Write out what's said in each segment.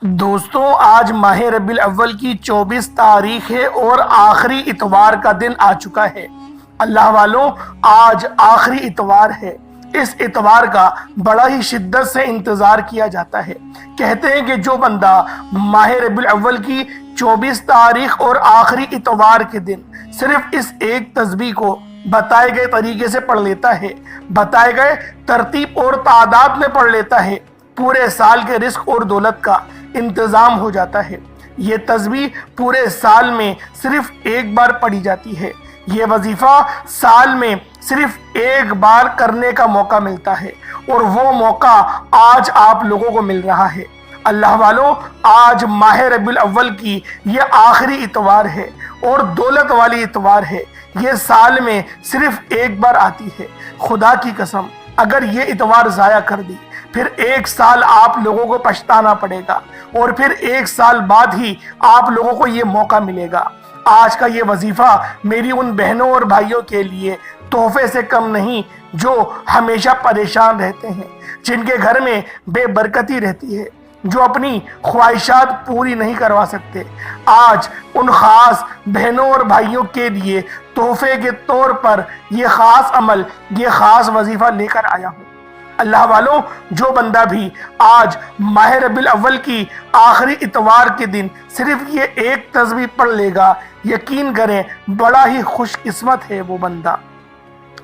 دوستوں، آج ماہ ربیع الاول کی 24 تاریخ ہے اور آخری اتوار کا دن آ چکا ہے۔ اللہ والوں، آج آخری اتوار ہے۔ اس اتوار کا بڑا ہی شدت سے انتظار کیا جاتا ہے۔ کہتے ہیں کہ جو بندہ ماہ ربیع الاول کی 24 تاریخ اور آخری اتوار کے دن صرف اس ایک تسبیح کو بتائے گئے طریقے سے پڑھ لیتا ہے، بتائے گئے ترتیب اور تعداد میں پڑھ لیتا ہے، پورے سال کے رزق اور دولت کا انتظام ہو جاتا ہے۔ یہ تسبیح پورے سال میں صرف ایک بار پڑھی جاتی ہے۔ یہ وظیفہ سال میں صرف ایک بار کرنے کا موقع ملتا ہے اور وہ موقع آج آپ لوگوں کو مل رہا ہے۔ اللہ والوں، آج ماہ ربیع الاول کی یہ آخری اتوار ہے اور دولت والی اتوار ہے۔ یہ سال میں صرف ایک بار آتی ہے۔ خدا کی قسم، اگر یہ اتوار ضائع کر دی پھر ایک سال آپ لوگوں کو پچھتانا پڑے گا اور پھر ایک سال بعد ہی آپ لوگوں کو یہ موقع ملے گا۔ آج کا یہ وظیفہ میری ان بہنوں اور بھائیوں کے لیے تحفے سے کم نہیں جو ہمیشہ پریشان رہتے ہیں، جن کے گھر میں بے برکتی رہتی ہے، جو اپنی خواہشات پوری نہیں کروا سکتے۔ آج ان خاص بہنوں اور بھائیوں کے لیے تحفے کے طور پر یہ خاص عمل، یہ خاص وظیفہ لے کر آیا ہوں۔ اللہ والوں، جو بندہ بھی آج ماہ ربیع الاول کی آخری اتوار کے دن صرف یہ ایک تسبیح پڑھ لے گا، یقین کریں بڑا ہی خوش قسمت ہے وہ بندہ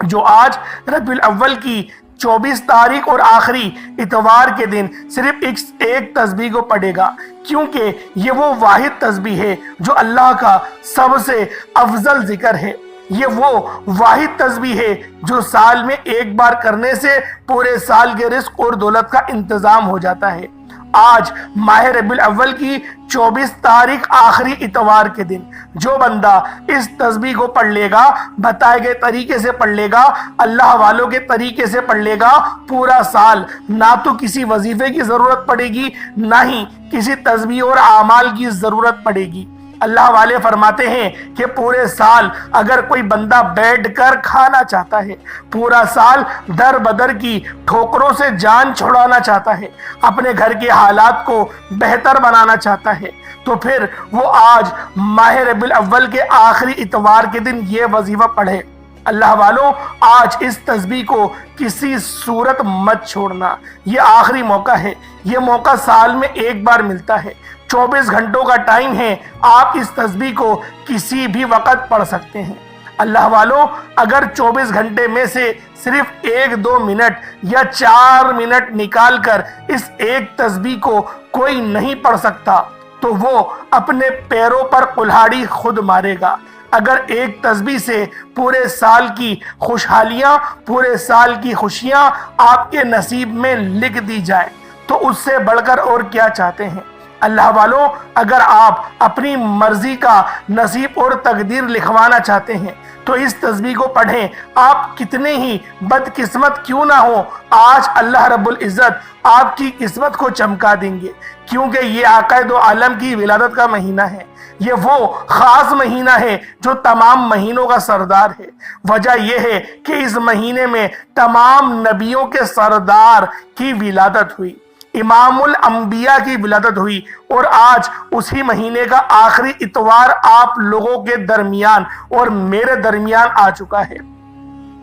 جو آج ربیع الاول کی 24 تاریخ اور آخری اتوار کے دن صرف ایک تسبیح کو پڑھے گا، کیونکہ یہ وہ واحد تسبیح ہے جو اللہ کا سب سے افضل ذکر ہے۔ یہ وہ واحد تسبیح ہے جو سال میں ایک بار کرنے سے پورے سال کے رزق اور دولت کا انتظام ہو جاتا ہے۔ آج ماہ ربیع الاول کی 24 تاریخ آخری اتوار کے دن جو بندہ اس تسبیح کو پڑھ لے گا، بتائے گئے طریقے سے پڑھ لے گا، اللہ والوں کے طریقے سے پڑھ لے گا، پورا سال نہ تو کسی وظیفے کی ضرورت پڑے گی، نہ ہی کسی تسبیح اور اعمال کی ضرورت پڑے گی۔ اللہ والے فرماتے ہیں کہ پورے سال اگر کوئی بندہ بیٹھ کر کھانا چاہتا ہے، پورا سال در بدر کی ٹھوکروں سے جان چھڑانا چاہتا ہے، اپنے گھر کے حالات کو بہتر بنانا چاہتا ہے، تو پھر وہ آج ماہ ربیع الاول کے آخری اتوار کے دن یہ وظیفہ پڑھے۔ اللہ والوں، آج اس تسبیح کو کسی صورت مت چھوڑنا۔ یہ آخری موقع ہے۔ یہ موقع سال میں ایک بار ملتا ہے۔ 24 گھنٹوں کا ٹائم ہے۔ آپ اس تسبیح کو کسی بھی وقت پڑھ سکتے ہیں۔ اللہ والوں، اگر 24 گھنٹے میں سے صرف 1-2 منٹ یا 4 منٹ نکال کر اس ایک تسبیح کو کوئی نہیں پڑھ سکتا تو وہ اپنے پیروں پر کلہاڑی خود مارے گا۔ اگر ایک تسبیح سے پورے سال کی خوشحالیاں، پورے سال کی خوشیاں آپ کے نصیب میں لکھ دی جائے تو اس سے بڑھ کر اور کیا چاہتے ہیں؟ اللہ والوں، اگر آپ اپنی مرضی کا نصیب اور تقدیر لکھوانا چاہتے ہیں تو اس تسبیح کو پڑھیں۔ آپ کتنے ہی بدقسمت کیوں نہ ہو، آج اللہ رب العزت آپ کی قسمت کو چمکا دیں گے، کیونکہ یہ آقا دو عالم کی ولادت کا مہینہ ہے۔ یہ وہ خاص مہینہ ہے جو تمام مہینوں کا سردار ہے۔ وجہ یہ ہے کہ اس مہینے میں تمام نبیوں کے سردار کی ولادت ہوئی، امام الانبیاء کی ولادت ہوئی، اور آج اسی مہینے کا آخری اتوار آپ لوگوں کے درمیان اور میرے درمیان آ چکا ہے،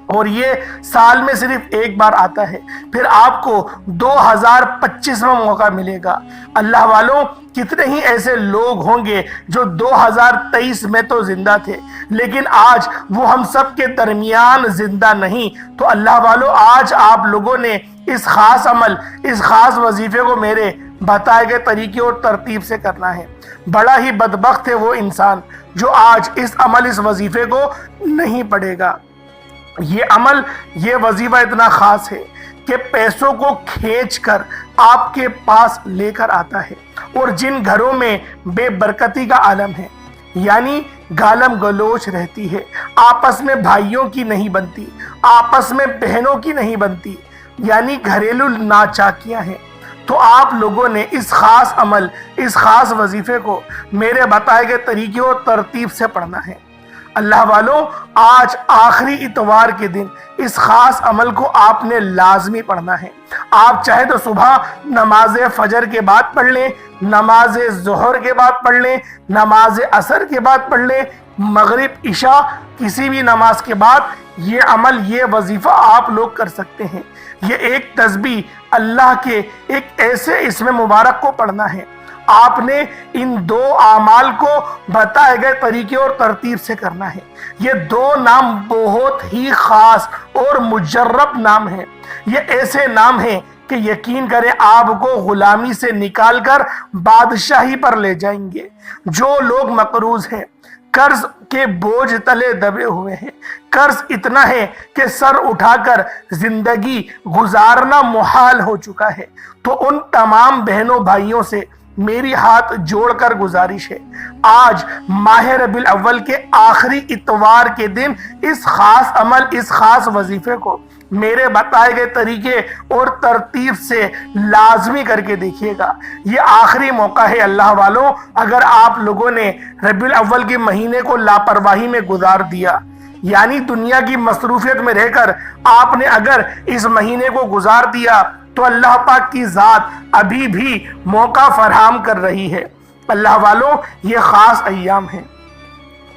اور یہ سال میں صرف ایک بار آتا ہے۔ پھر آپ کو 2025واں موقع ملے گا۔ اللہ والوں، کتنے ہی ایسے لوگ ہوں گے جو 2023 میں تو زندہ تھے لیکن آج وہ ہم سب کے درمیان زندہ نہیں۔ تو اللہ والوں، آج آپ لوگوں نے اس خاص عمل، اس خاص وظیفے کو میرے بتائے گئے طریقے اور ترتیب سے کرنا ہے۔ بڑا ہی بدبخت ہے وہ انسان جو آج اس عمل، اس وظیفے کو نہیں پڑھے گا۔ یہ عمل، یہ وظیفہ اتنا خاص ہے کہ پیسوں کو کھینچ کر آپ کے پاس لے کر آتا ہے، اور جن گھروں میں بے برکتی کا عالم ہے، یعنی گالم گلوچ رہتی ہے، آپس میں بھائیوں کی نہیں بنتی، آپس میں بہنوں کی نہیں بنتی، یعنی گھریلو ناچاکیاں ہیں، تو آپ لوگوں نے اس خاص عمل، اس خاص وظیفے کو میرے بتائے گئے طریقے اور ترتیب سے پڑھنا ہے۔ اللہ والوں، آج آخری اتوار کے دن اس خاص عمل کو آپ نے لازمی پڑھنا ہے۔ آپ چاہے تو صبح نماز فجر کے بعد پڑھ لیں، نماز ظہر کے بعد پڑھ لیں، نماز عصر کے بعد پڑھ لیں، مغرب عشاء کسی بھی نماز کے بعد یہ عمل، یہ وظیفہ آپ لوگ کر سکتے ہیں۔ یہ ایک تسبیح اللہ کے ایک ایسے اسم مبارک کو پڑھنا ہے۔ آپ نے ان دو اعمال کو بتائے گئے طریقے اور ترتیب سے کرنا ہے۔ یہ دو نام بہت ہی خاص اور مجرب نام ہیں۔ یہ ایسے نام ہیں کہ یقین کریں آپ کو غلامی سے نکال کر بادشاہی پر لے جائیں گے۔ جو لوگ مقروض ہیں، قرض کے بوجھ تلے دبے ہوئے ہیں، قرض اتنا ہے کہ سر اٹھا کر زندگی گزارنا محال ہو چکا ہے، تو ان تمام بہنوں بھائیوں سے میری ہاتھ جوڑ کر گزارش ہے، آج ماہ ربیع الاول کے آخری اتوار کے دن اس خاص عمل، اس خاص وظیفے کو میرے بتائے گئے طریقے اور ترتیب سے لازمی کر کے دیکھیے گا۔ یہ آخری موقع ہے اللہ والوں، اگر آپ لوگوں نے ربیع الاول کے مہینے کو لاپرواہی میں گزار دیا، یعنی دنیا کی مصروفیت میں رہ کر آپ نے اگر اس مہینے کو گزار دیا، تو اللہ پاک کی ذات ابھی بھی موقع فراہم کر رہی ہے۔ اللہ والوں، یہ خاص ایام ہیں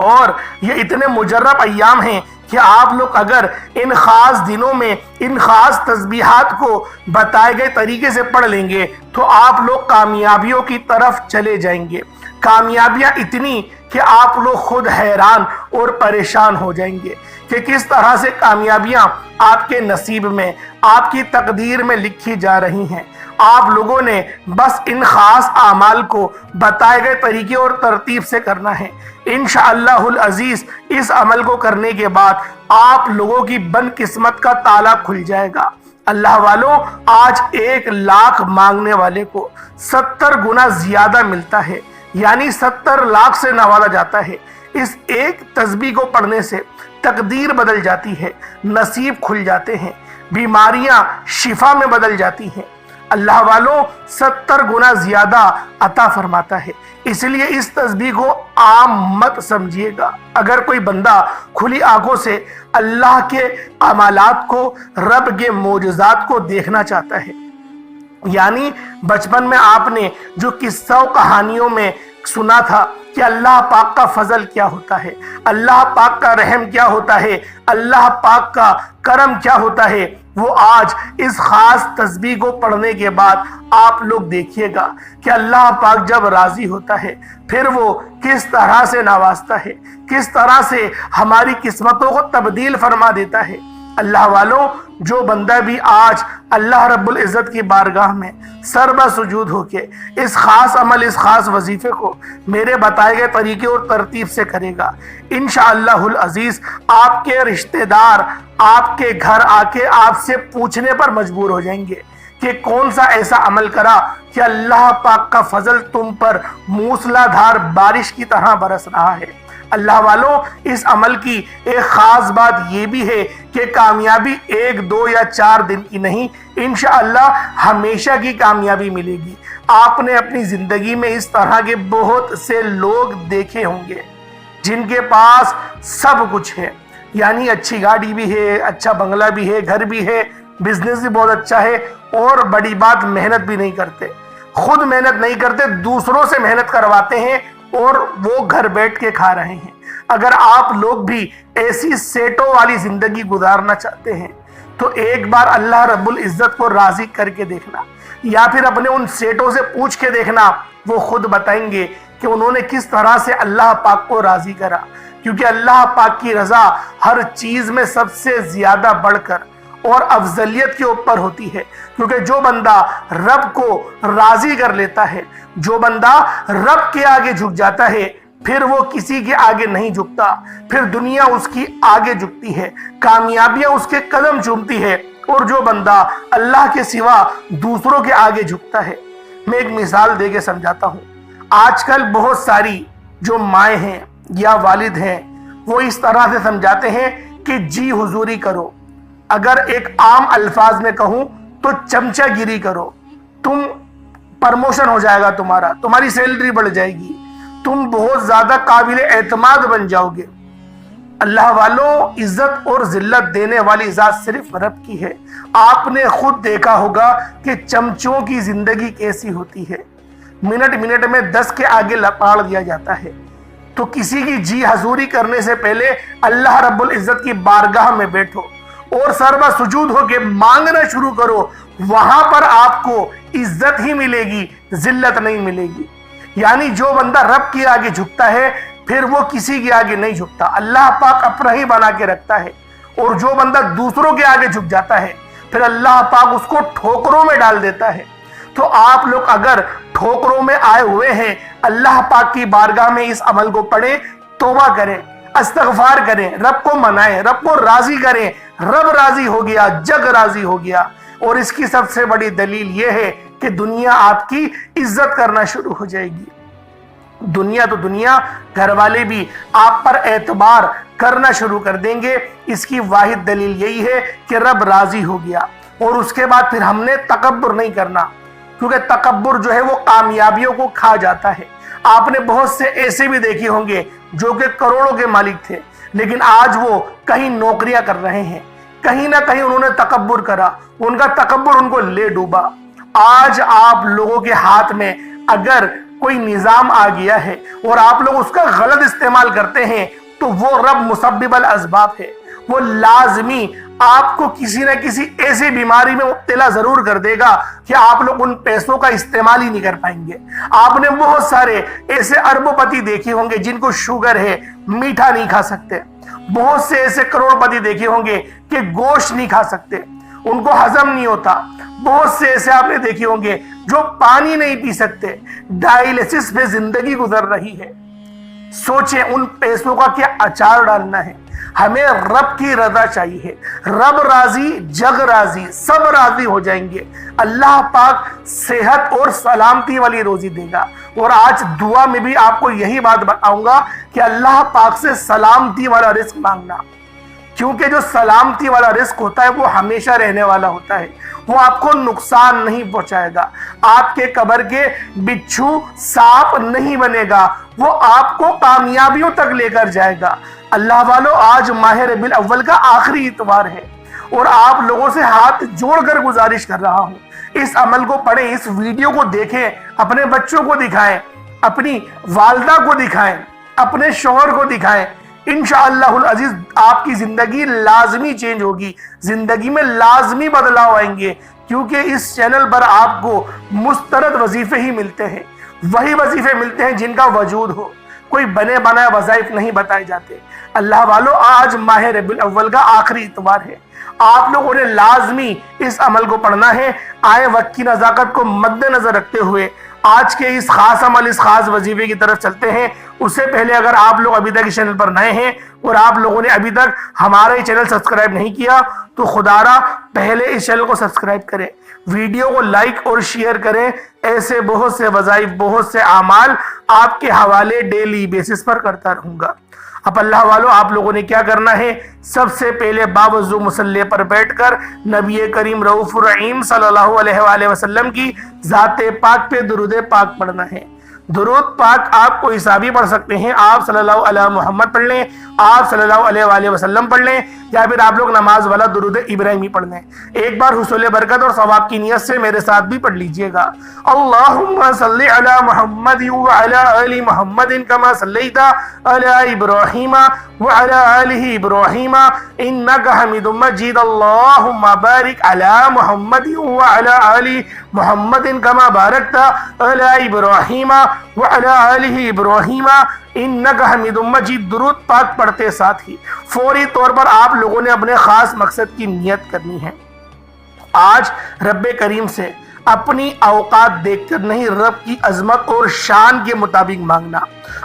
اور یہ اتنے مجرب ایام ہیں کہ آپ لوگ اگر ان خاص دنوں میں ان خاص تسبیحات کو بتائے گئے طریقے سے پڑھ لیں گے تو آپ لوگ کامیابیوں کی طرف چلے جائیں گے۔ کامیابیاں اتنی کہ آپ لوگ خود حیران اور پریشان ہو جائیں گے کہ کس طرح سے کامیابیاں آپ کے نصیب میں، آپ کی تقدیر میں لکھی جا رہی ہیں۔ آپ لوگوں نے بس ان خاص اعمال کو بتائے گئے طریقے اور ترتیب سے کرنا ہے۔ انشاءاللہ العزیز اس عمل کو کرنے کے بعد آپ لوگوں کی بد قسمت کا تالا کھل جائے گا۔ اللہ والوں، آج 1,00,000 مانگنے والے کو 70 گنا زیادہ ملتا ہے، یعنی 70 لاکھ سے نوازا جاتا ہے۔ اس ایک تسبیح کو پڑھنے سے تقدیر بدل جاتی ہے، نصیب کھل جاتے ہیں، بیماریاں شفا میں بدل جاتی ہیں۔ اللہ والوں، 70 گنا زیادہ عطا فرماتا ہے، اس لیے اس تسبیح کو عام مت سمجھیے گا۔ اگر کوئی بندہ کھلی آنکھوں سے اللہ کے عمالات کو، رب کے معجزات کو دیکھنا چاہتا ہے، یعنی بچپن میں آپ نے جو قصہ و کہانیوں میں سنا تھا کہ اللہ پاک کا فضل کیا ہوتا ہے، اللہ پاک کا رحم کیا ہوتا ہے، اللہ پاک کا کرم کیا ہوتا ہے، وہ آج اس خاص تسبیح کو پڑھنے کے بعد آپ لوگ دیکھیے گا کہ اللہ پاک جب راضی ہوتا ہے پھر وہ کس طرح سے نوازتا ہے، کس طرح سے ہماری قسمتوں کو تبدیل فرما دیتا ہے۔ اللہ والوں، جو بندہ بھی آج اللہ رب العزت کی بارگاہ میں سر بسجود ہو کے اس خاص عمل، اس خاص وظیفے کو میرے بتائے گئے طریقے اور ترتیب سے کرے گا، انشاءاللہ العزیز آپ کے رشتہ دار آپ کے گھر آ کے آپ سے پوچھنے پر مجبور ہو جائیں گے کہ کون سا ایسا عمل کرا کہ اللہ پاک کا فضل تم پر موسلا دھار بارش کی طرح برس رہا ہے۔ اللہ والوں، اس عمل کی ایک خاص بات یہ بھی ہے کہ کامیابی 1، 2 یا 4 دن کی نہیں، انشاءاللہ ہمیشہ کی کامیابی ملے گی۔ آپ نے اپنی زندگی میں اس طرح کے بہت سے لوگ دیکھے ہوں گے جن کے پاس سب کچھ ہے، یعنی اچھی گاڑی بھی ہے، اچھا بنگلہ بھی ہے، گھر بھی ہے، بزنس بھی بہت اچھا ہے، اور بڑی بات محنت بھی نہیں کرتے، خود محنت نہیں کرتے، دوسروں سے محنت کرواتے ہیں اور وہ گھر بیٹھ کے کھا رہے ہیں۔ اگر آپ لوگ بھی ایسی سیٹوں والی زندگی گزارنا چاہتے ہیں تو ایک بار اللہ رب العزت کو راضی کر کے دیکھنا، یا پھر اپنے ان سیٹوں سے پوچھ کے دیکھنا، وہ خود بتائیں گے کہ انہوں نے کس طرح سے اللہ پاک کو راضی کرا، کیونکہ اللہ پاک کی رضا ہر چیز میں سب سے زیادہ بڑھ کر اور افضلیت کے اوپر ہوتی ہے، کیونکہ جو بندہ رب کو راضی کر لیتا ہے، جو بندہ رب کے آگے جھک جاتا ہے، پھر وہ کسی کے آگے نہیں جھکتا، پھر دنیا اس کی آگے جھکتی ہے، کامیابیاں اس کے قدم چومتی ہے، اور جو بندہ اللہ کے سوا دوسروں کے آگے جھکتا ہے۔ میں ایک مثال دے کے سمجھاتا ہوں۔ آج کل بہت ساری جو مائیں ہیں یا والد ہیں وہ اس طرح سے سمجھاتے ہیں کہ جی حضوری کرو، اگر ایک عام الفاظ میں کہوں تو چمچہ گیری کرو، تم پرموشن ہو جائے گا، تمہاری سیلری بڑھ جائے گی، تم بہت زیادہ قابل اعتماد بن جاؤ گے۔ اللہ والوں، عزت اور ذلت دینے والی ذات صرف رب کی ہے۔ آپ نے خود دیکھا ہوگا کہ چمچوں کی زندگی کیسی ہوتی ہے، منٹ منٹ میں 10 کے آگے لپاڑ دیا جاتا ہے۔ تو کسی کی جی حضوری کرنے سے پہلے اللہ رب العزت کی بارگاہ میں بیٹھو اور سربہ سجود ہو کے مانگنا شروع کرو، وہاں پر آپ کو عزت ہی ملے گی، ذلت نہیں ملے گی۔ یعنی جو بندہ رب کے آگے جھکتا ہے پھر وہ کسی کے آگے نہیں جھکتا، اللہ پاک اپنا ہی بنا کے رکھتا ہے۔ اور جو بندہ دوسروں کے آگے جھک جاتا ہے پھر اللہ پاک اس کو ٹھوکروں میں ڈال دیتا ہے۔ تو آپ لوگ اگر ٹھوکروں میں آئے ہوئے ہیں، اللہ پاک کی بارگاہ میں اس عمل کو پڑھیں، توبہ کریں، استغفار کریں، رب کو منائیں، رب کو راضی کریں۔ رب راضی ہو گیا، جگ راضی ہو گیا۔ اور اس کی سب سے بڑی دلیل یہ ہے کہ دنیا آپ کی عزت کرنا شروع ہو جائے گی۔ دنیا تو دنیا، گھر والے بھی آپ پر اعتبار کرنا شروع کر دیں گے۔ اس کی واحد دلیل یہی ہے کہ رب راضی ہو گیا۔ اور اس کے بعد پھر ہم نے تکبر نہیں کرنا، کیونکہ تکبر جو ہے وہ کامیابیوں کو کھا جاتا ہے۔ آپ نے بہت سے ایسے بھی دیکھے ہوں گے جو کہ کروڑوں کے مالک تھے، لیکن آج وہ کہیں نوکریاں کر رہے ہیں، کہیں نہ کہیں انہوں نے تکبر کرا، ان کا تکبر ان کو لے ڈوبا۔ آج آپ لوگوں کے ہاتھ میں اگر کوئی نظام آ گیا ہے اور آپ لوگ اس کا غلط استعمال کرتے ہیں تو وہ رب مسبب الاسباب ہے، وہ لازمی آپ کو کسی نہ کسی ایسی بیماری میں مبتلا ضرور کر دے گا کہ آپ لوگ ان پیسوں کا استعمال ہی نہیں کر پائیں گے۔ آپ نے بہت سارے ایسے اربوں پتی دیکھے ہوں گے جن کو شوگر ہے، میٹھا نہیں کھا سکتے۔ بہت سے ایسے کروڑ پتی دیکھے ہوں گے کہ گوشت نہیں کھا سکتے، ان کو ہضم نہیں ہوتا۔ بہت سے ایسے آپ نے دیکھے ہوں گے جو پانی نہیں پی سکتے، ڈائلیسس پہ زندگی گزر رہی ہے۔ سوچیں ان پیسوں کا کیا اچار ڈالنا ہے۔ ہمیں رب کی رضا چاہیے، رب راضی، جگ راضی، سب راضی ہو جائیں گے۔ اللہ پاک صحت اور سلامتی والی روزی دے گا۔ اور آج دعا میں بھی آپ کو یہی بات بتاؤں گا کہ اللہ پاک سے سلامتی والا رزق مانگنا، کیونکہ جو سلامتی والا رزق ہوتا ہے وہ ہمیشہ رہنے والا ہوتا ہے، وہ آپ کو نقصان نہیں پہنچائے گا۔ آپ کے قبر کے بچھو سانپ نہیں بنے گا، وہ آپ کو کامیابیوں تک لے کر جائے گا۔ اللہ والو، آج ماہ ربیع الاول کا آخری اتوار ہے اور آپ لوگوں سے ہاتھ جوڑ کر گزارش کر رہا ہوں، اس عمل کو پڑھیں، اس ویڈیو کو دیکھیں، اپنے بچوں کو دکھائیں، اپنی والدہ کو دکھائیں، اپنے شوہر کو دکھائیں۔ انشاءاللہ العزیز آپ کی زندگی لازمی چینج ہوگی، زندگی میں لازمی بدلاؤ آئیں گے، کیونکہ اس چینل پر آپ کو مسترد وظیفے ہی ملتے ہیں، وہی وظیفے ملتے ہیں جن کا وجود ہو، کوئی بنے بنائے وظائف نہیں بتائے جاتے۔ اللہ والو، آج ماہ ربیع الاول کا آخری اتوار ہے، آپ لوگوں نے لازمی اس عمل کو پڑھنا ہے۔ آئے وقت کی نزاکت کو مد نظر رکھتے ہوئے آج کے اس خاص عمل، اس خاص وظیفے کی طرف چلتے ہیں۔ اس سے پہلے اگر آپ لوگ ابھی تک اس چینل پر نئے ہیں اور آپ لوگوں نے ابھی تک ہمارا یہ چینل سبسکرائب نہیں کیا تو خدا را پہلے اس چینل کو سبسکرائب کریں، ویڈیو کو لائک اور شیئر کریں۔ ایسے بہت سے وظائف، بہت سے اعمال آپ کے حوالے ڈیلی بیسس پر کرتا رہوں گا۔ اب اللہ والو، آپ لوگوں نے کیا کرنا ہے؟ سب سے پہلے باوضو مصلی پر بیٹھ کر نبی کریم رؤوف الرحیم صلی اللہ علیہ وآلہ وسلم کی ذات پاک پہ درود پاک پڑھنا ہے۔ درود پاک آپ کو حسابی پڑھ سکتے ہیں، آپ صلی اللہ علیہ محمد پڑھ لیں، آپ صلی اللہ علیہ وآلہ وسلم پڑھ لیں، یا پھر آپ لوگ نماز والا درود ابراہیمی پڑھ لیں۔ ایک بار حصول برکت اور ثواب کی نیت سے میرے ساتھ بھی پڑھ لیجئے گا۔ اللہم صلی علی محمد وعلی آل محمد کما صلیت علی ابراہیم وعلی آل ابراہیم انکا حمید مجید۔ اللہم بارک علی محمد وعلی آل محمد کما بارکت علی ابراہیم وعلی آل ابراہیم انکا حمید مجید۔ درود پاک پڑھتے ساتھ ہی فوری طور پر آپ لوگوں نے اپنے خاص مقصد کی نیت کرنی ہے۔ آج رب کریم سے اپنی اوقات دیکھ کر نہیں، رب کی عظمت اور شان کے مطابق مانگنا۔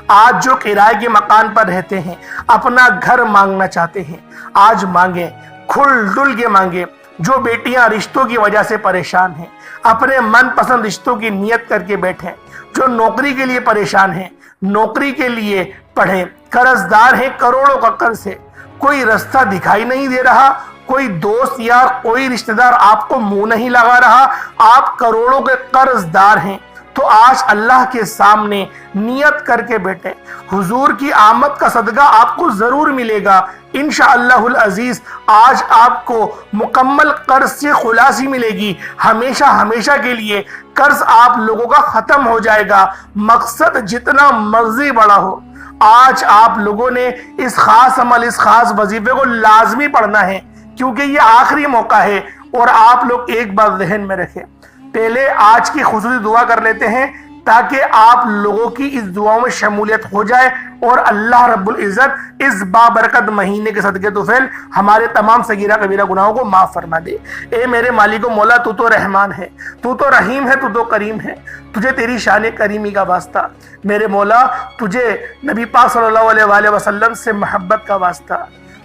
آج جو کرائے کے مکان پر رہتے ہیں، اپنا گھر مانگنا چاہتے ہیں، آج مانگیں، کھل ڈل کے مانگیں۔ جو بیٹیاں رشتوں کی وجہ سے پریشان ہیں، اپنے من پسند رشتوں کی نیت کر کے بیٹھیں۔ جو نوکری کے لیے پریشان ہیں، نوکری کے لیے پڑھیں۔ قرض دار ہیں، کروڑوں کا قرض ہے، کوئی رستہ دکھائی نہیں دے رہا، کوئی دوست یار، کوئی رشتہ دار آپ کو منہ نہیں لگا رہا، آپ کروڑوں کے قرض دار ہیں، تو آج اللہ کے سامنے نیت کر کے بیٹھیں، حضور کی آمد کا صدقہ آپ کو ضرور ملے گا انشاءاللہ العزیز۔ آج آپ کو مکمل قرض سے خلاصی ملے گی، ہمیشہ ہمیشہ کے لیے قرض آپ لوگوں کا ختم ہو جائے گا، مقصد جتنا مرضی بڑا ہو۔ آج آپ لوگوں نے اس خاص عمل، اس خاص وظیفے کو لازمی پڑھنا ہے، کیونکہ یہ آخری موقع ہے۔ اور آپ لوگ ایک بات ذہن میں رکھیں، پہلے آج کی خصوصی دعا کر لیتے ہیں تاکہ آپ لوگوں کی اس دعاؤں میں شمولیت ہو جائے اور اللہ رب العزت اس بابرکت مہینے کے صدقے طفیل ہمارے تمام صغیرہ کبیرہ گناہوں کو معاف فرما دے۔ اے میرے مالک و مولا، تو تو رحمان ہے، تو تو رحیم ہے، تو تو کریم ہے، تجھے تیری شان کریمی کا واسطہ۔ میرے مولا، تجھے نبی پاک صلی اللہ علیہ وآلہ وسلم سے محبت کا واسطہ،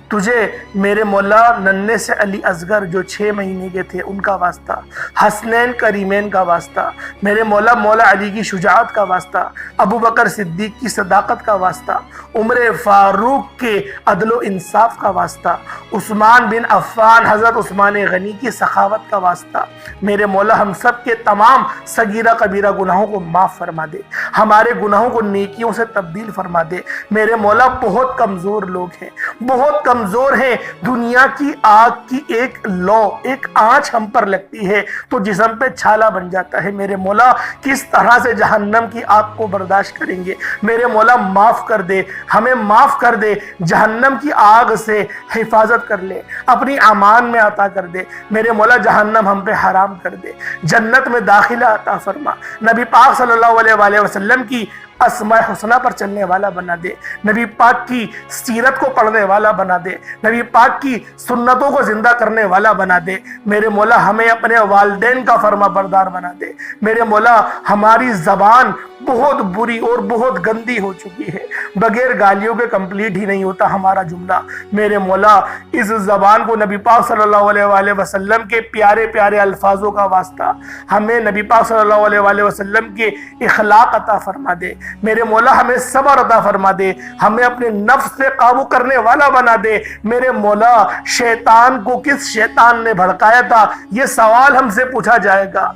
تجھے میرے مولا ننھے سے علی اصغر جو 6 مہینے کے تھے ان کا واسطہ، حسنین کریمین کا واسطہ، میرے مولا مولا علی کی شجاعت کا واسطہ، ابو بکر صدیق کی صداقت کا واسطہ، عمر فاروق کے عدل و انصاف کا واسطہ، عثمان بن عفان حضرت عثمان غنی کی سخاوت کا واسطہ۔ میرے مولا ہم سب کے تمام صغیرہ کبیرہ گناہوں کو معاف فرما دے، ہمارے گناہوں کو نیکیوں سے تبدیل فرما دے۔ میرے مولا بہت کمزور لوگ ہیں، بہت کمزور ہیں، دنیا کی آگ کی ایک لو، ایک آنچ ہم پر لگتی ہے تو جسم پہ چھالا بن جاتا ہے۔ میرے مولا کس طرح سے جہنم کی آگ کو برداشت کریں گے؟ میرے مولا معاف کر دے، ہمیں معاف کر دے، جہنم کی آگ سے حفاظت کر لے، اپنی امان میں عطا کر دے۔ میرے مولا جہنم ہم پہ حرام کر دے، جنت میں داخلہ عطا فرما۔ نبی پاک صلی اللہ علیہ وآلہ وسلم کی اسماء حسنہ پر چلنے والا بنا دے، نبی پاک کی سیرت کو پڑھنے والا بنا دے، نبی پاک کی سنتوں کو زندہ کرنے والا بنا دے۔ میرے مولا ہمیں اپنے والدین کا فرما بردار بنا دے۔ میرے مولا ہماری زبان بہت بری اور بہت گندی ہو چکی ہے، بغیر گالیوں کے کمپلیٹ ہی نہیں ہوتا ہمارا جملہ۔ میرے مولا اس زبان کو نبی پاک صلی اللہ علیہ وآلہ وسلم کے پیارے پیارے الفاظوں کا واسطہ ہمیں نبی پاک صلی اللہ علیہ وآلہ وسلم کے اخلاق عطا فرما دے۔ میرے مولا ہمیں صبر عطا فرما دے، ہمیں اپنے نفس سے قابو کرنے والا بنا دے۔ میرے مولا شیطان کو کس شیطان نے بھڑکایا تھا، یہ سوال ہم سے پوچھا جائے گا۔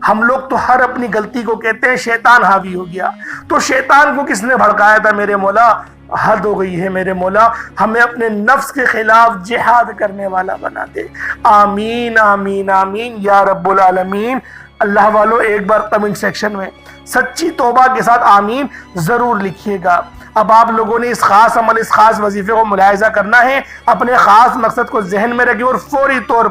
ہم لوگ تو ہر اپنی غلطی کو کہتے ہیں شیطان حاوی ہو گیا، تو شیطان کو کس نے بھڑکایا تھا؟ میرے مولا حد ہو گئی ہے۔ میرے مولا ہمیں اپنے نفس کے خلاف جہاد کرنے والا بنا دے۔ آمین آمین آمین یا رب العالمین۔ اللہ والو ایک بار کمنٹ سیکشن میں سچی توبہ کے ساتھ آمین ضرور لکھیے گا۔ اب آپ لوگوں نے اس خاص عمل، اس خاص وظیفے کو ملاحظہ کرنا ہے، اپنے خاص مقصد کو ذہن میں رکھیں اور فوری طور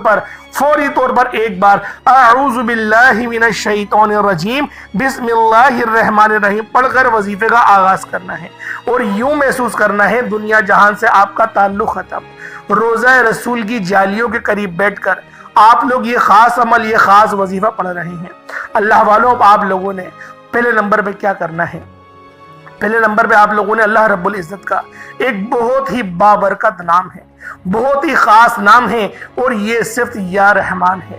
پر ایک بار اعوذ باللہ من الشیطان الرجیم بسم اللہ الرحمن الرحیم پڑھ کر وظیفے کا آغاز کرنا ہے، اور یوں محسوس کرنا ہے دنیا جہان سے آپ کا تعلق ختم۔ روزہ رسول کی جالیوں کے قریب بیٹھ کر آپ لوگ یہ خاص عمل، یہ خاص وظیفہ پڑھ رہے ہیں۔ اللہ والوں، آپ لوگوں نے پہلے نمبر پہ کیا کرنا ہے؟ پہلے نمبر پہ آپ لوگوں نے اللہ رب العزت کا ایک بہت ہی بابرکت نام ہے، بہت ہی خاص نام ہے، اور یہ صفت یا رحمان ہے۔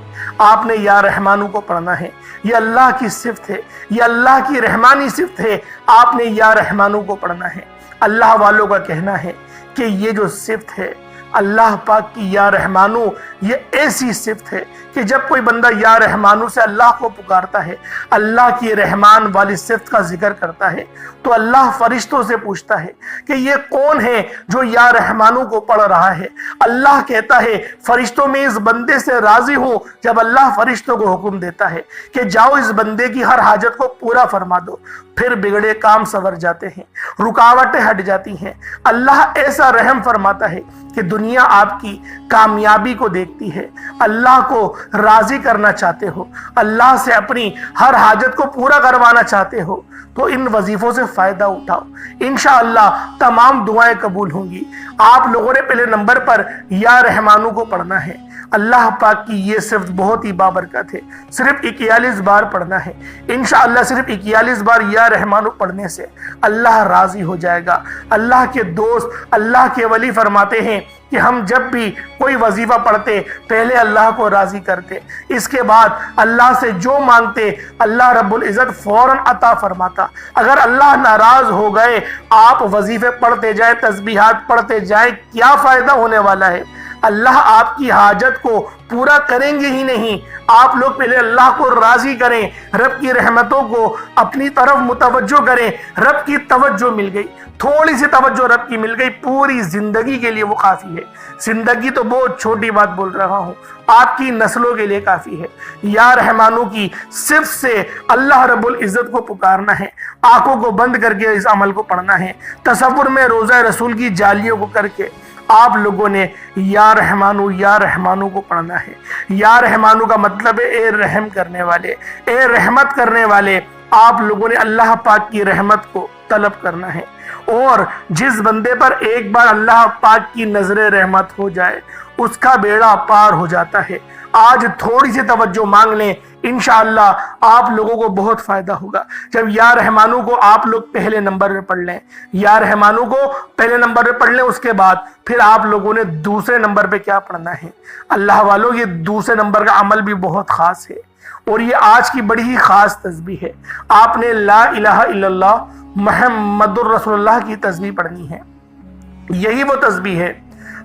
آپ نے یا رحمانو کو پڑھنا ہے، یہ اللہ کی صفت ہے، یہ اللہ کی رحمانی صفت ہے۔ آپ نے یا رحمانو کو پڑھنا ہے۔ اللہ والوں کا کہنا ہے کہ یہ جو صفت ہے اللہ پاک کی یا رحمانو، یہ ایسی صفت ہے کہ جب کوئی بندہ یا رحمانو سے اللہ کو پکارتا ہے، اللہ کی رحمان والی صفت کا ذکر کرتا ہے، تو اللہ فرشتوں سے پوچھتا ہے کہ یہ کون ہے جو یا رحمانو کو پڑھ رہا ہے؟ اللہ کہتا ہے فرشتوں میں اس بندے سے راضی ہوں۔ جب اللہ فرشتوں کو حکم دیتا ہے کہ جاؤ اس بندے کی ہر حاجت کو پورا فرما دو، پھر بگڑے کام سنور جاتے ہیں، رکاوٹیں ہٹ جاتی ہیں۔ اللہ ایسا رحم فرماتا ہے کہ دنیا آپ کی کامیابی کو دیکھتی ہے، اللہ کو راضی کرنا چاہتے ہو، اللہ سے اپنی ہر حاجت کو پورا کروانا چاہتے ہو، تو ان وظیفوں سے فائدہ اٹھاؤ، انشاءاللہ تمام دعائیں قبول ہوں گی۔ آپ لوگوں نے پہلے نمبر پر یا رحمانو کو پڑھنا ہے۔ اللہ پاک کی یہ صفت بہت ہی بابرکت ہے، صرف 41 بار پڑھنا ہے۔ انشاءاللہ صرف 41 بار یا رحمانو پڑھنے سے اللہ راضی ہو جائے گا۔ اللہ کے دوست، اللہ کے ولی فرماتے ہیں کہ ہم جب بھی کوئی وظیفہ پڑھتے پہلے اللہ کو راضی کرتے، اس کے بعد اللہ سے جو مانگتے اللہ رب العزت فوراً عطا فرماتا۔ اگر اللہ ناراض ہو گئے، آپ وظیفے پڑھتے جائیں، تسبیحات پڑھتے جائیں، کیا فائدہ ہونے والا ہے؟ اللہ آپ کی حاجت کو پورا کریں گے ہی نہیں، آپ لوگ پہلے اللہ کو راضی کریں، رب کی رحمتوں کو اپنی طرف متوجہ کریں۔ رب کی توجہ مل گئی، تھوڑی سی توجہ رب کی مل گئی، پوری زندگی کے لیے وہ کافی ہے۔ زندگی تو بہت چھوٹی بات بول رہا ہوں، آپ کی نسلوں کے لیے کافی ہے۔ یا رحمانوں کی صرف سے اللہ رب العزت کو پکارنا ہے، آنکھوں کو بند کر کے اس عمل کو پڑھنا ہے۔ تصور میں روضہ رسول کی جالیوں کو کر کے آپ لوگوں نے یا رحمانو کو پڑھنا ہے۔ یا رحمانو کا مطلب ہے اے رحم کرنے والے، اے رحمت کرنے والے۔ آپ لوگوں نے اللہ پاک کی رحمت کو طلب کرنا ہے، اور جس بندے پر ایک بار اللہ پاک کی نظر رحمت ہو جائے اس کا بیڑا پار ہو جاتا ہے۔ آج تھوڑی سی توجہ مانگ لیں، انشاءاللہ آپ لوگوں کو بہت فائدہ ہوگا۔ جب یا رحمانو کو آپ لوگ پہلے نمبر پہ پڑھ لیں، یا رحمانو کو پہلے نمبر پہ پڑھ لیں، اس کے بعد پھر آپ لوگوں نے دوسرے نمبر پہ کیا پڑھنا ہے؟ اللہ والوں، یہ دوسرے نمبر کا عمل بھی بہت خاص ہے، اور یہ آج کی بڑی ہی خاص تسبیح ہے۔ آپ نے لا الہ الا اللہ محمد الرسول اللہ کی تسبیح پڑھنی ہے۔ یہی وہ تسبیح ہے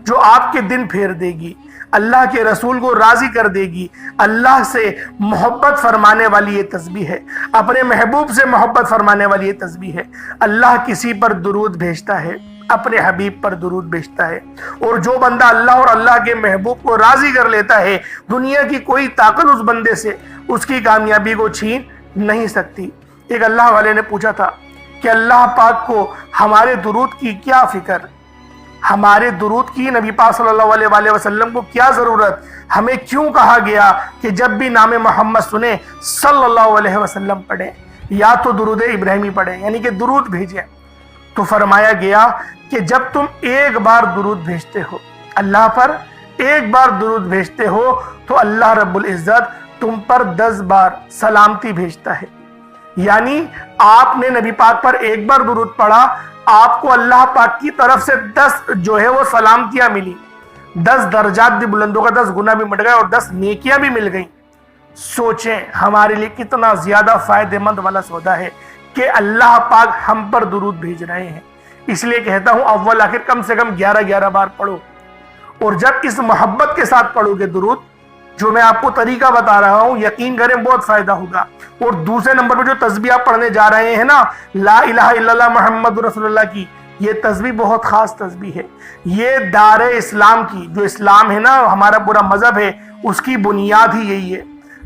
جو آپ کے دن پھیر دے گی، اللہ کے رسول کو راضی کر دے گی، اللہ سے محبت فرمانے والی یہ تسبیح ہے، اپنے محبوب سے محبت فرمانے والی یہ تسبیح ہے۔ اللہ کسی پر درود بھیجتا ہے، اپنے حبیب پر درود بھیجتا ہے، اور جو بندہ اللہ اور اللہ کے محبوب کو راضی کر لیتا ہے، دنیا کی کوئی طاقت اس بندے سے اس کی کامیابی کو چھین نہیں سکتی۔ ایک اللہ والے نے پوچھا تھا کہ اللہ پاک کو ہمارے درود کی کیا فکر، ہمارے درود کی نبی پاک صلی اللہ علیہ وآلہ وسلم کو کیا ضرورت، ہمیں کیوں کہا گیا کہ جب بھی نام محمد سنیں صلی اللہ علیہ وسلم پڑھیں، یا تو درود ابراہیمی پڑھیں، یعنی کہ درود بھیجیں۔ تو فرمایا گیا کہ جب تم ایک بار درود بھیجتے ہو، اللہ پر ایک بار درود بھیجتے ہو، تو اللہ رب العزت تم پر 10 بار سلامتی بھیجتا ہے۔ یعنی آپ نے نبی پاک پر ایک بار درود پڑھا، آپ کو اللہ پاک کی طرف سے 10 جو ہے وہ سلامتیاں ملی، 10 درجات بھی بلندوں کا 10 گناہ بھی مٹ گئے، اور 10 نیکیاں بھی مل گئیں۔ سوچیں ہمارے لیے کتنا زیادہ فائدہ مند والا سودا ہے کہ اللہ پاک ہم پر درود بھیج رہے ہیں۔ اس لیے کہتا ہوں اول آخر کم سے کم 11 بار پڑھو، اور جب اس محبت کے ساتھ پڑھو گے درود، جو میں آپ کو طریقہ بتا رہا ہوں، یقین کریں بہت فائدہ ہوگا۔ اور دوسرے نمبر پہ جو تسبیح آپ پڑھنے جا رہے ہیں نا، لا الہ الا اللہ محمد رسول اللہ کی، یہ تسبیح بہت خاص تسبیح ہے۔ یہ دار اسلام کی، جو اسلام ہے نا ہمارا پورا مذہب ہے، اس کی بنیاد ہی یہی ہے،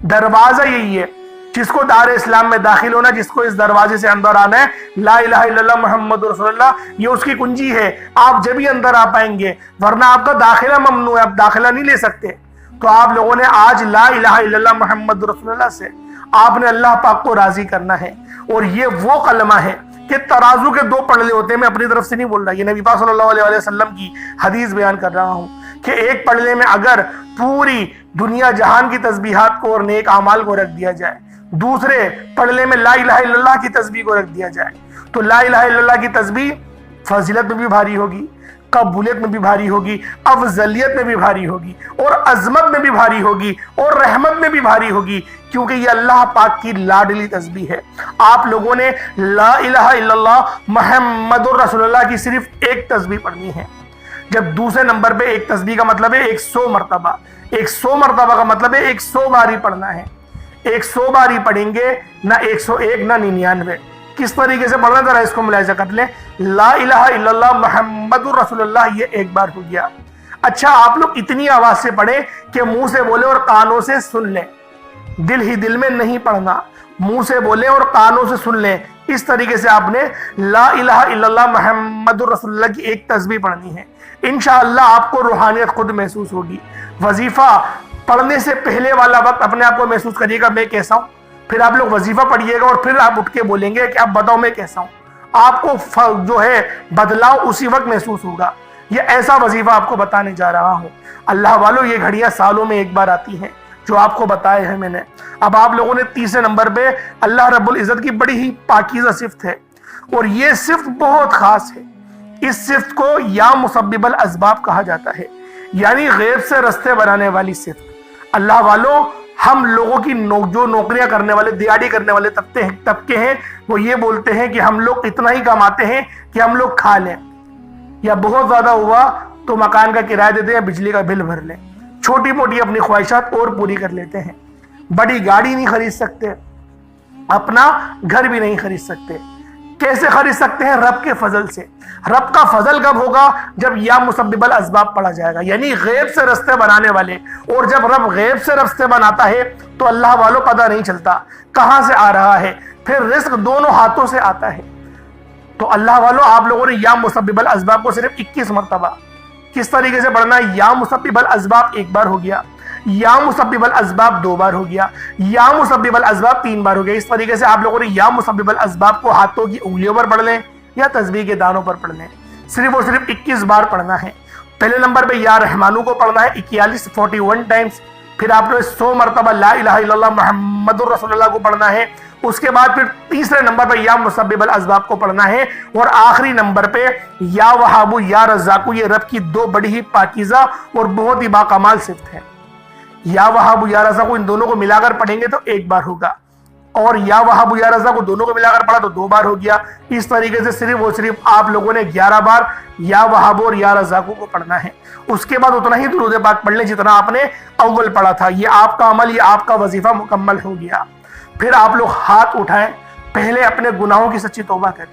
دروازہ یہی ہے۔ جس کو دار اسلام میں داخل ہونا، جس کو اس دروازے سے اندر آنا ہے، لا الہ الا اللہ محمد رسول اللہ، یہ اس کی کنجی ہے۔ آپ جب ہی اندر آ پائیں گے، ورنہ آپ کا داخلہ ممنوع ہے، آپ داخلہ نہیں لے سکتے۔ تو آپ لوگوں نے آج لا الہ الا اللہ محمد رسول اللہ سے آپ نے اللہ پاک کو راضی کرنا ہے، اور یہ وہ کلمہ ہے کہ ترازو کے 2 پلڑے ہوتے ہیں۔ میں اپنی طرف سے نہیں بول رہا، یہ نبی پاک صلی اللہ علیہ وسلم کی حدیث بیان کر رہا ہوں کہ ایک پلڑے میں اگر پوری دنیا جہان کی تسبیحات کو اور نیک اعمال کو رکھ دیا جائے، دوسرے پلڑے میں لا الہ الا اللہ کی تسبیح کو رکھ دیا جائے، تو لا الہ الا اللہ کی تسبیح فضیلت میں بھی بھاری ہوگی، قبولیت میں بھی بھاری ہوگی، افضلیت میں بھی بھاری ہوگی، اور عظمت میں بھی بھاری ہوگی، اور رحمت میں بھی بھاری ہوگی، کیونکہ یہ اللہ پاک کی لاڈلی تسبیح ہے۔ آپ لوگوں نے لا الہ الا اللہ محمد الرسول اللہ کی صرف ایک تسبیح پڑھنی ہے۔ جب دوسرے نمبر پہ ایک تسبیح کا مطلب ہے 100 مرتبہ، 100 مرتبہ کا مطلب ہے 100 باری پڑھنا ہے۔ 100 باری پڑھیں گے، نہ 101 نہ 99۔ کس طریقے سے پڑھنا، ذرا اس کو ملاحظہ کر لیں۔ لا الہ الا اللہ محمد الرسول اللہ، یہ ایک بار ہو گیا۔ اچھا آپ لوگ اتنی آواز سے پڑھیں کہ منہ سے بولے اور کانوں سے سن لیں، دل ہی دل میں نہیں پڑھنا، منہ سے بولیں اور کانوں سے سن لیں۔ اس طریقے سے آپ نے لا الہ الا اللہ محمد الرسول اللہ کی ایک تسبیح پڑھنی ہے۔ انشاءاللہ آپ کو روحانیت خود محسوس ہوگی۔ وظیفہ پڑھنے سے پہلے والا وقت اپنے آپ کو محسوس کریے گا میں کیسا ہوں، پھر آپ لوگ وظیفہ پڑھیے گا اور پھر آپ اٹھ کے بولیں گے کہ اب بتاؤ میں کیسا ہوں۔ آپ کو جو ہے بدلاؤ اسی وقت محسوس ہوگا۔ یہ ایسا وظیفہ آپ کو بتانے جا رہا ہوں۔ اللہ والوں، یہ گھڑیاں سالوں میں ایک بار آتی ہیں جو آپ کو بتائے ہیں میں نے۔ اب آپ لوگوں نے تیسرے نمبر پہ اللہ رب العزت کی بڑی ہی پاکیزہ صفت ہے، اور یہ صفت بہت خاص ہے۔ اس صفت کو یا مسبب الاسباب کہا جاتا ہے، یعنی غیب سے رستے بنانے والی صفت۔ اللہ والوں، ہم لوگوں کی جو نوکریاں کرنے والے، دیہڑی کرنے والے طبقے ہیں، وہ یہ بولتے ہیں کہ ہم لوگ اتنا ہی کماتے ہیں کہ ہم لوگ کھا لیں، یا بہت زیادہ ہوا تو مکان کا کرایہ دے دیں یا بجلی کا بل بھر لیں۔ چھوٹی موٹی اپنی خواہشات اور پوری کر لیتے ہیں. بڑی گاڑی نہیں خرید سکتے, اپنا گھر بھی نہیں خرید سکتے. کیسے خرید سکتے ہیں؟ رب کے فضل سے. رب کا فضل کب ہوگا؟ جب یا مسبب الاسباب پڑھا جائے گا, یعنی غیب سے رستے بنانے والے. اور جب رب غیب سے رستے بناتا ہے تو اللہ والوں پتہ نہیں چلتا کہاں سے آ رہا ہے, پھر رزق دونوں ہاتھوں سے آتا ہے. تو اللہ والوں آپ لوگوں نے یا مسبب الاسباب کو صرف 21 مرتبہ کس طریقے سے پڑھنا ہے؟ یا مسبب الاسباب ایک بار ہو گیا, یا مسبب الاسباب 2 بار ہو گیا, یا مسبب الاسباب 3 بار ہو گیا. اس طریقے سے آپ لوگوں نے یا مسبب الاسباب کو ہاتھوں کی انگلیوں پر پڑھ لیں یا تسبیح کے دانوں پر پڑھ لیں. صرف اور صرف 21 بار پڑھنا ہے. پہلے نمبر پہ یا رحمانو کو پڑھنا ہے 41 ٹائمز. پھر آپ نے 100 مرتبہ لا الہ الا اللہ محمد الرسول اللہ کو پڑھنا ہے. اس کے بعد پھر تیسرے نمبر پہ یا مسبب الاسباب کو پڑھنا ہے. اور آخری نمبر پہ یا وہاب یا رزاق. یہ رب کی 2 بڑی ہی پاکیزہ اور بہت ہی باکمال صفت ہے. یا وہاب یا رزاق ان دونوں کو ملا کر پڑھیں گے تو 1 بار ہوگا, اور یا وہاب یا رزاق دونوں کو ملا کر پڑھا تو 2 بار ہو گیا. اس طریقے سے صرف اور صرف آپ لوگوں نے 11 بار یا وہاب اور یا رزاق کو پڑھنا ہے. اس کے بعد اتنا ہی درود پاک پڑھ لیں جتنا آپ نے اول پڑھا تھا. یہ آپ کا عمل, یہ آپ کا وظیفہ مکمل ہو گیا. پھر آپ لوگ ہاتھ اٹھائیں, پہلے اپنے گناہوں کی سچی توبہ کریں.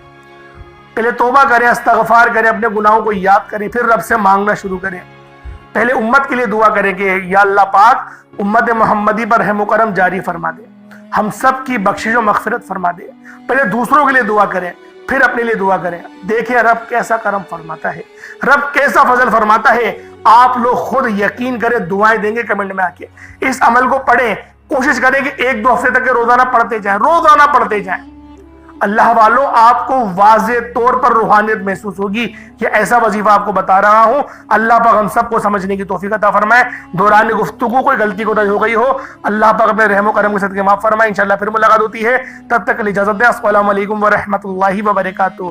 پہلے توبہ کریں, استغفار کریں, اپنے گناہوں کو یاد کریں, پھر رب سے مانگنا شروع کریں. پہلے امت کے لیے دعا کریں کہ یا اللہ پاک امت محمدی پر رحم و کرم جاری فرما دے, ہم سب کی بخشش و مغفرت فرما دے. پہلے دوسروں کے لیے دعا کریں, پھر اپنے لیے دعا کریں. دیکھیں رب کیسا کرم فرماتا ہے, رب کیسا فضل فرماتا ہے. آپ لوگ خود یقین کریں, دعائیں دیں گے کمنٹ میں آ کے. اس عمل کو پڑھیں, کوشش کریں کہ 1-2 ہفتے تک روزانہ پڑھتے جائیں, روزانہ پڑھتے جائیں. اللہ والوں آپ کو واضح طور پر روحانیت محسوس ہوگی. یہ ایسا وظیفہ آپ کو بتا رہا ہوں. اللہ پاک ہم سب کو سمجھنے کی توفیق عطا فرمائے. دوران گفتگو کوئی غلطی کوتاہی ہو گئی ہو, اللہ پاک اپنے رحم و کرم کے صدقے معاف فرمائے. انشاءاللہ پھر ملاقات ہوتی ہے, تب تک کے لیے اجازت دیں. السلام علیکم ورحمۃ اللہ وبرکاتہ.